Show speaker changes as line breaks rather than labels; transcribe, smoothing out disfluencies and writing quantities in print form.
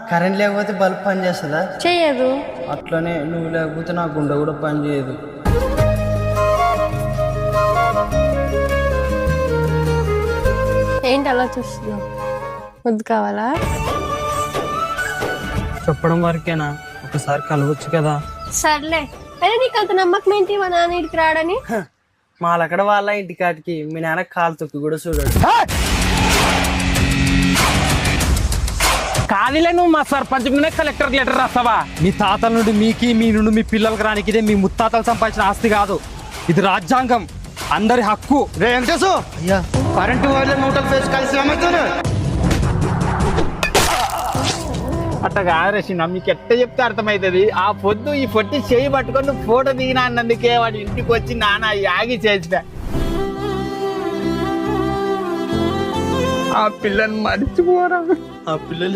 Current లేకపోతే bulb పని చేస్తుందా?
చెయ్యదు.
అట్లనే నువ్వు లేకపోతే నా గుండె కూడా పని చేయదు.
ఏంటి అలా చూస్తున్నావు? ముద్దు కావాలా?
చెప్పడం వరకేనా? ఒకసారి కలవచ్చు కదా.
సర్లే, అరే నీకు అంత నమ్మకం ఏంటి మా నాన్న ఇంటికి రాడని?
మాలక్కడ వాళ్ళ ఇంటికాటికి మీ నాన్న కాలు తొక్కి కూడా చూడడు.
కాదులే, నువ్వు మా సర్పంచ్ మీదే కలెక్టర్ లెటర్ రాస్తావా? మీ తాతల నుండి మీకి, మీ నుండి మీ పిల్లలకు రానికి ఇదే మీ ముత్తాతలు సంపాదించిన ఆస్తి కాదు, ఇది రాజ్యాంగం, అందరి హక్కు.
రే వెంకటేశు, అయ్యా కరెంటు వైర్ల నూటలు పేసి కలిసి ఏమవుతాను?
అట్ట కాదరేసిన, మీకు ఎట్ట చెప్తే అర్థమవుతుంది. ఆ పొద్దు ఈ పొట్టి చేయి పట్టుకొని నువ్వు ఫోటో దిగినా అన్నందుకే వాడి ఇంటికి వచ్చి నాన్న యాగి చేసిన ఆ పిల్లని మర్చిపోరా.
ఆ పిల్లలు